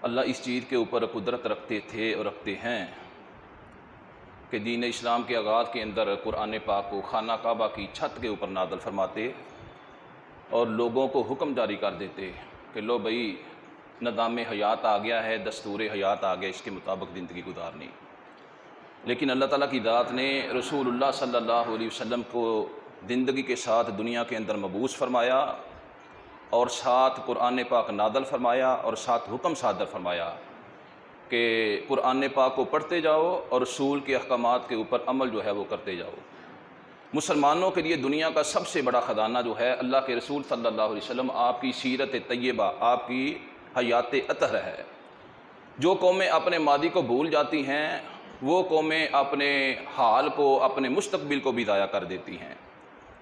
اللہ اس چیز کے اوپر قدرت رکھتے تھے اور رکھتے ہیں کہ دین اسلام کے آغاز کے اندر قرآن پاک کو خانہ کعبہ کی چھت کے اوپر نازل فرماتے اور لوگوں کو حکم جاری کر دیتے کہ لو بھئی نظام حیات آ گیا ہے، دستور حیات آ گیا، اس کے مطابق زندگی گزارنی۔ لیکن اللہ تعالیٰ کی ذات نے رسول اللہ صلی اللہ علیہ وسلم کو زندگی کے ساتھ دنیا کے اندر مبعوث فرمایا اور ساتھ قرآن پاک نازل فرمایا اور ساتھ حکم صادر فرمایا کہ قرآن پاک کو پڑھتے جاؤ اور رسول کے احکامات کے اوپر عمل جو ہے وہ کرتے جاؤ۔ مسلمانوں کے لیے دنیا کا سب سے بڑا خزانہ جو ہے اللہ کے رسول صلی اللہ علیہ وسلم، آپ کی سیرت طیبہ، آپ کی حیات اطہر ہے۔ جو قومیں اپنے ماضی کو بھول جاتی ہیں وہ قومیں اپنے حال کو، اپنے مستقبل کو بھی ضائع کر دیتی ہیں۔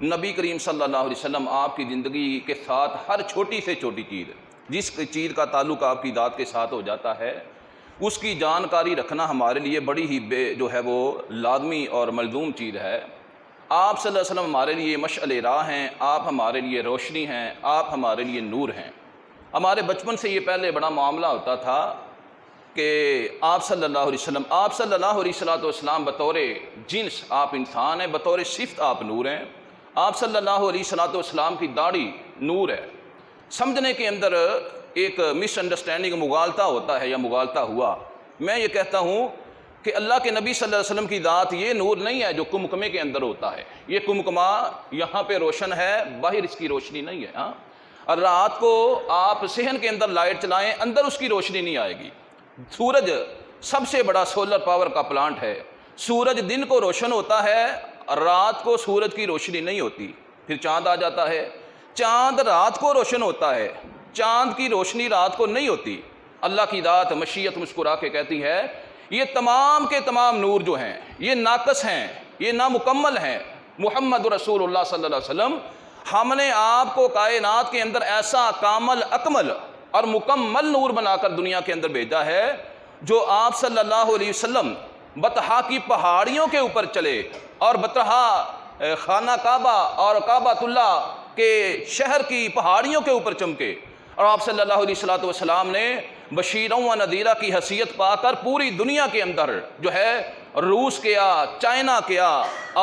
نبی کریم صلی اللہ علیہ وسلم آپ کی زندگی کے ساتھ ہر چھوٹی سے چھوٹی چیز، جس چیز کا تعلق آپ کی ذات کے ساتھ ہو جاتا ہے، اس کی جانکاری رکھنا ہمارے لیے بڑی ہی جو ہے وہ لازمی اور ملزوم چیز ہے۔ آپ صلی اللہ علیہ وسلم ہمارے لیے مشعل راہ ہیں، آپ ہمارے لیے روشنی ہیں، آپ ہمارے لیے نور ہیں۔ ہمارے بچپن سے یہ پہلے بڑا معاملہ ہوتا تھا کہ آپ صلی اللہ علیہ وسلم، آپ صلی اللہ علیہ وسلم بطور جنس آپ انسان ہیں، بطور صفت آپ نور ہیں۔ آپ صلی اللہ علیہ وسلم کی داڑھی نور ہے۔ سمجھنے کے اندر ایک مس انڈرسٹینڈنگ مغالطہ ہوتا ہے یا مغالطہ ہوا۔ میں یہ کہتا ہوں کہ اللہ کے نبی صلی اللہ علیہ وسلم کی ذات یہ نور نہیں ہے جو کمکمے کے اندر ہوتا ہے۔ یہ کمکمہ یہاں پہ روشن ہے، باہر اس کی روشنی نہیں ہے۔ اور رات کو آپ صحن کے اندر لائٹ چلائیں، اندر اس کی روشنی نہیں آئے گی۔ سورج سب سے بڑا سولر پاور کا پلانٹ ہے۔ سورج دن کو روشن ہوتا ہے، رات کو سورج کی روشنی نہیں ہوتی۔ پھر چاند آ جاتا ہے، چاند رات کو روشن ہوتا ہے، چاند کی روشنی رات کو نہیں ہوتی۔ اللہ کی ذات مشیت مسکرا کے کہتی ہے یہ تمام کے تمام نور جو ہیں یہ ناقص ہیں، یہ نامکمل ہیں۔ محمد رسول اللہ صلی اللہ علیہ وسلم، ہم نے آپ کو کائنات کے اندر ایسا کامل اکمل اور مکمل نور بنا کر دنیا کے اندر بھیجا ہے جو آپ صلی اللہ علیہ وسلم بطحا کی پہاڑیوں کے اوپر چلے اور بطحا خانہ کعبہ اور کعبۃ اللہ کے شہر کی پہاڑیوں کے اوپر چمکے، اور آپ صلی اللہ علیہ وسلم نے بشیروں و نذیرہ کی حیثیت پا کر پوری دنیا کے اندر جو ہے روس کیا، چائنا کیا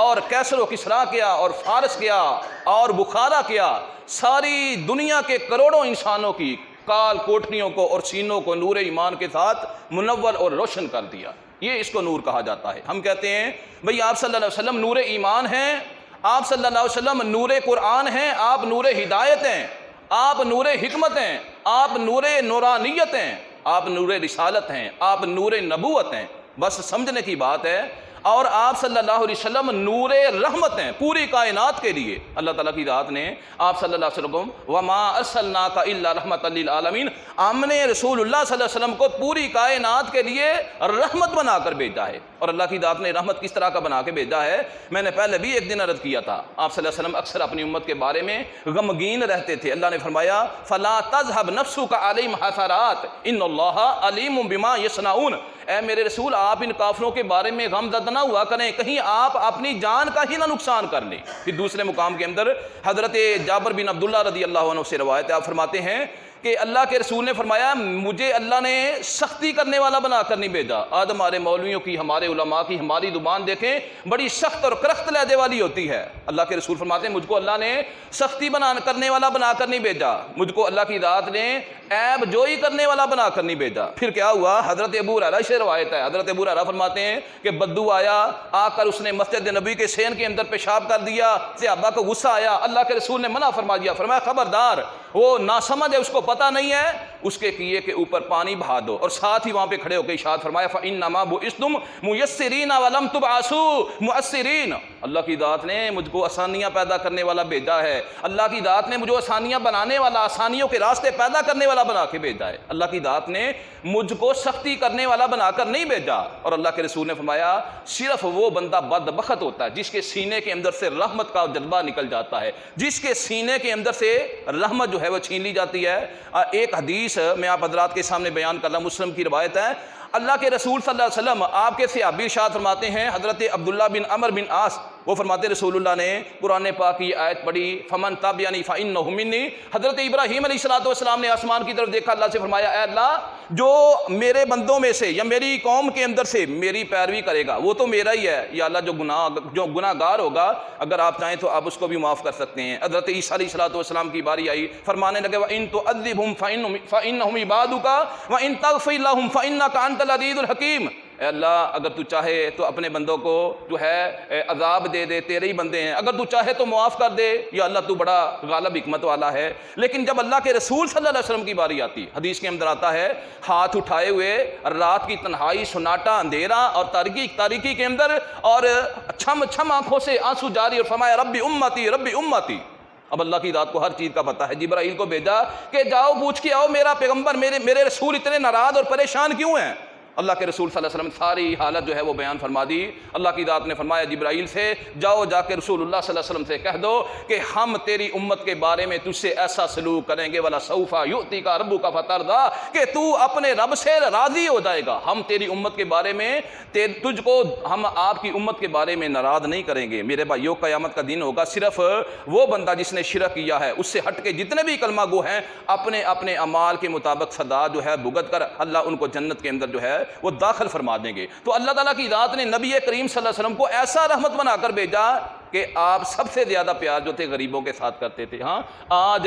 اور کیسر و کسریٰ کیا اور فارس کیا اور بخارا کیا، ساری دنیا کے کروڑوں انسانوں کی کال کوٹھنیوں کو اور سینوں کو نور ایمان کے ساتھ منور اور روشن کر دیا۔ یہ اس کو نور کہا جاتا ہے۔ ہم کہتے ہیں بھئی آپ صلی اللہ علیہ وسلم نور ایمان ہیں، آپ صلی اللہ علیہ وسلم نور قرآن ہیں، آپ نور ہدایت ہیں، آپ نور حکمت ہیں، آپ نور نورانیت ہیں، آپ نور رسالت ہیں، آپ نور نبوت ہیں۔ بس سمجھنے کی بات ہے۔ اور آپ صلی اللہ علیہ وسلم نور رحمت ہیں پوری کائنات کے لیے۔ اللہ تعالیٰ کی ذات نے آپ صلی اللہ علیہ وسلم وما ارسلناک الا رحمۃ للعالمین، ہم نے رسول اللہ صلی اللہ علیہ وسلم کو پوری کائنات کے لیے رحمت بنا کر بھیجا ہے۔ اور اللہ کی ذات نے رحمت کس طرح کا بنا کے بھیجا ہے میں نے پہلے بھی ایک دن عرض کیا تھا۔ آپ صلی اللہ علیہ وسلم اکثر اپنی امت کے بارے میں غمگین رہتے تھے۔ اللہ نے فرمایا فلا تذهب نفسك علیہم حسرات ان اللہ علیم بما یصنعون، اے میرے رسول آپ ان کافروں کے بارے میں غم زدہ نہ ہوا کریں، کہیں آپ اپنی جان کا ہی نہ نقصان کر لیں۔ پھر دوسرے مقام کے اندر حضرت جابر بن عبداللہ رضی اللہ عنہ سے روایت ہے، آپ فرماتے ہیں کہ اللہ کے رسول نے فرمایا مجھے اللہ نے سختی کرنے والا بنا کر نہیں بھیجا۔ آج ہمارے مولویوں کی، ہمارے علماء کی، ہماری زبان دیکھیں بڑی سخت اور کرخت لہجے والی ہوتی ہے۔ اللہ کے رسول فرماتے ہیں مجھ کو اللہ نے سختی کرنے والا بنا کر نہیں بھیجا، مجھ کو اللہ کی ذات نے عیب جوئی کرنے والا بنا کر نہیں بھیجا۔ پھر کیا ہوا؟ حضرت ابو ہریرہ سے روایت ہے، حضرت ابو ہریرہ فرماتے ہیں کہ بدو آیا، آ کر اس نے مسجد نبی کے صحن کے اندر پیشاب کر دیا، صحابہ کو غصہ آیا، اللہ کے رسول نے منع فرما دیا، فرمایا خبردار وہ ناسمجھ ہے، اس کو پتہ نہیں ہے، اس کے کیے کے اوپر پانی بہا دو۔ اور ساتھ ہی وہاں پہ کھڑے ہو کے ارشاد فرمایا فَإِنَّمَا بُعِثْتُمْ مُيَسِّرِينَ وَلَمْ تُبْعَثُوا مُعَسِّرِينَ، اللہ کی ذات نے مجھ کو آسانیاں پیدا کرنے والا بھیجا ہے، اللہ کی ذات نے مجھے آسانیاں بنانے والا، آسانیوں کے راستے پیدا کرنے والا بنا کے بھیجا ہے۔ اللہ کی ذات نے مجھ کو سختی کرنے والا بنا کر نہیں بھیجا۔ اور اللہ کے رسول نے فرمایا صرف وہ بندہ بدبخت ہوتا ہے جس کے سینے کے اندر سے رحمت کا جذبہ نکل جاتا ہے، جس کے سینے کے اندر سے رحمت جو ہے وہ چھین لی جاتی ہے۔ ایک حدیث میں آپ حضرات کے سامنے بیان کر رہا ہوں، مسلم کی روایت ہے، اللہ کے رسول صلی اللہ علیہ وسلم آپ کے صحابی ارشاد فرماتے ہیں، حضرت عبداللہ بن عمر بن عاص وہ فرماتے رسول اللہ نے قرآن پاک کی آیت پڑھی فمن تابعنی فإنہ منی۔ حضرت ابراہیم علیہ السلام نے آسمان کی طرف دیکھا، اللہ سے فرمایا اے اللہ جو میرے بندوں میں سے یا میری قوم کے اندر سے میری پیروی کرے گا وہ تو میرا ہی ہے، یا اللہ جو گناہ گار ہوگا اگر آپ چاہیں تو آپ اس کو بھی معاف کر سکتے ہیں۔ حضرت عیسیٰ علیہ السلام کی باری آئی، فرمانے لگے وَإِن تُعَذِّبْهُمْ فَإِنَّهُمْ عِبَادُكَ وَإِن تَغْفِرْ لَهُمْ فَإِنَّكَ أَنْتَ الْعَزِيزُ الْحَكِيمُ۔ اے اللہ اگر تو چاہے تو اپنے بندوں کو جو ہے عذاب دے دے، تیرے ہی بندے ہیں، اگر تو چاہے تو معاف کر دے، یا اللہ تو بڑا غالب حکمت والا ہے۔ لیکن جب اللہ کے رسول صلی اللہ علیہ وسلم کی باری آتی، حدیث کے اندر آتا ہے ہاتھ اٹھائے ہوئے رات کی تنہائی، سناٹا، اندھیرا اور تاریکی کے اندر، اور چھم چھم آنکھوں سے آنسو جاری، اور فرمایا ربی امتی ربی امتی۔ اب اللہ کی ذات کو ہر چیز کا پتہ ہے، جبرائیل کو بھیجا کہ جاؤ پوچھ کے آؤ میرا پیغمبر میرے رسول اتنے ناراض اور پریشان کیوں ہیں۔ اللہ کے رسول صلی اللہ علیہ وسلم ساری حالت جو ہے وہ بیان فرما دی۔ اللہ کی ذات نے فرمایا جبرائیل سے جاؤ جا کے رسول اللہ صلی اللہ علیہ وسلم سے کہہ دو کہ ہم تیری امت کے بارے میں تجھ سے ایسا سلوک کریں گے وَلَا سَوْفَ يُؤْتِكَ رَبُّكَ فَتَرْضَىٰ، کہ تو اپنے رب سے راضی ہو جائے گا۔ ہم تیری امت کے بارے میں تجھ کو، ہم آپ کی امت کے بارے میں ناراض نہیں کریں گے۔ میرے بھائیو قیامت کا دن ہوگا، صرف وہ بندہ جس نے شرک کیا ہے اس سے ہٹ کے جتنے بھی کلمہ گو ہیں اپنے اپنے اعمال کے مطابق سزا جو ہے بھگت کر اللہ ان کو جنت کے اندر جو ہے وہ داخل فرما دیں گے۔ تو اللہ تعالیٰ کی ذات نے نبی کریم صلی اللہ علیہ وسلم کو ایسا رحمت بنا کر بھیجا کہ آپ سب سے زیادہ پیار جو تھے غریبوں کے ساتھ کرتے تھے۔ ہاں آج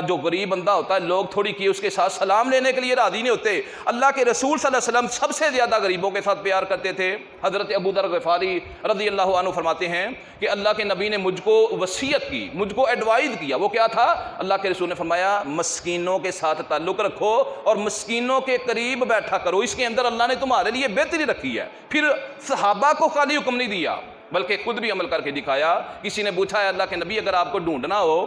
جو غریب بندہ ہوتا ہے لوگ تھوڑی کی اس کے ساتھ سلام لینے کے لیے راضی نہیں ہوتے، اللہ کے رسول صلی اللہ علیہ وسلم سب سے زیادہ غریبوں کے ساتھ پیار کرتے تھے۔ حضرت ابو ذر غفاری رضی اللہ عنہ فرماتے ہیں کہ اللہ کے نبی نے مجھ کو وصیت کی، مجھ کو ایڈوائز کیا، وہ کیا تھا؟ اللہ کے رسول نے فرمایا مسکینوں کے ساتھ تعلق رکھو اور مسکینوں کے قریب بیٹھا کرو، اس کے اندر اللہ نے تمہارے لیے بہتری رکھی ہے۔ پھر صحابہ کو خالی حکم نہیں دیا بلکہ خود بھی عمل کر کے دکھایا۔ کسی نے پوچھا ہے اللہ کے نبی اگر آپ کو ڈھونڈنا ہو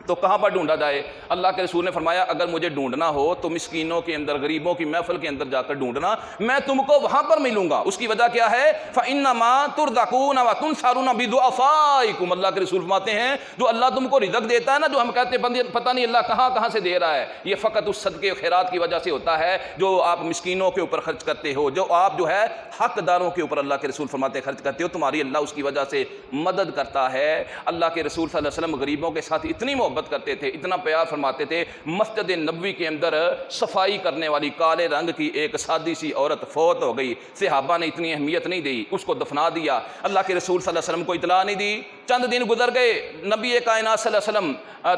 تو کہاں پر ڈھونڈا جائے؟ اللہ کے رسول نے فرمایا اگر مجھے ڈھونڈنا ہو تو مسکینوں کے اندر، غریبوں کی محفل کے اندر جا کر ڈھونڈنا، میں تم کو وہاں پر ملوں گا۔ اس کی وجہ کیا ہے؟ فَإِنَّمَا تُرْزَقُونَ وَتُنْصَرُونَ بِضُعَفَائِكُمْ۔ اللہ کے رسول فرماتے ہیں جو اللہ تم کو رزق دیتا ہے نا، جو ہم کہتے ہیں پتہ نہیں اللہ کہاں سے دے رہا ہے، یہ فقط اس صدقے خیرات کی وجہ سے ہوتا ہے جو آپ مسکینوں کے اوپر خرچ کرتے ہو، جو آپ جو ہے حق داروں کے اوپر اللہ کے رسول فرماتے خرچ کرتے ہو، تمہاری اللہ اس کی وجہ سے مدد کرتا ہے۔ اللہ کے رسول صلی اللہ علیہ وسلم غریبوں کے ساتھ اتنی محبت کرتے تھے، اتنا پیار فرماتے تھے، مسجد نبوی کے اندر صفائی کرنے والی کالے رنگ کی ایک سادی سی عورت فوت ہو گئی، صحابہ نے اتنی اہمیت نہیں دی، اس کو دفنا دیا، اللہ کے رسول صلی اللہ علیہ وسلم کو اطلاع نہیں دی۔ چند دن گزر گئے، نبی کائنات صلی اللہ علیہ وسلم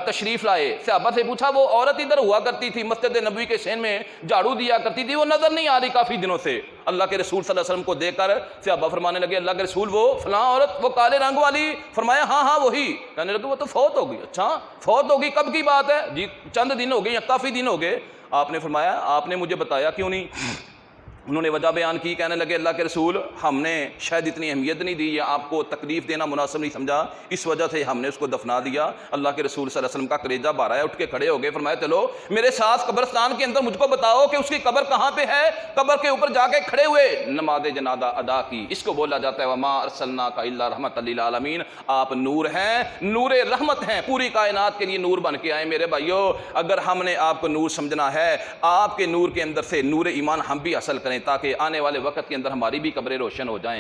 تشریف لائے، صحابہ سے پوچھا وہ عورت ادھر ہوا کرتی تھی مسجد نبوی کے سین میں جھاڑو دیا کرتی تھی، وہ نظر نہیں آ رہی کافی دنوں سے۔ اللہ کے رسول صلی اللہ علیہ وسلم کو دیکھ کر صحابہ فرمانے لگے اللہ کے رسول وہ فلاں عورت، وہ کالے رنگ والی؟ فرمایا ہاں وہی۔ کہنے لگے وہ تو فوت ہو گئی۔ اچھا فوت ہو گئی، کب کی بات ہے؟ جی چند دن ہو گئے یا کافی دن ہو گئے۔ آپ نے فرمایا آپ نے مجھے بتایا کیوں نہیں؟ انہوں نے وجہ بیان کی، کہنے لگے اللہ کے رسول ہم نے شاید اتنی اہمیت نہیں دی یا آپ کو تکلیف دینا مناسب نہیں سمجھا، اس وجہ سے ہم نے اس کو دفنا دیا۔ اللہ کے رسول صلی اللہ علیہ وسلم کا کلیجہ بھر آیا، اٹھ کے کھڑے ہو گئے، فرمایا چلو میرے ساتھ قبرستان کے اندر مجھ کو بتاؤ کہ اس کی قبر کہاں پہ ہے۔ قبر کے اوپر جا کے کھڑے ہوئے نماز جنازہ ادا کی۔ اس کو بولا جاتا ہے وما ارسلناک الا رحمۃ للعالمین، آپ نور ہیں، نور رحمت ہیں، پوری کائنات کے لیے نور بن کے آئے۔ میرے بھائیو اگر ہم نے آپ کو نور سمجھنا ہے، آپ کے نور کے اندر سے نور ایمان ہم بھی حاصل کریں تاکہ آنے والے وقت کے اندر ہماری بھی قبریں روشن ہو جائیں۔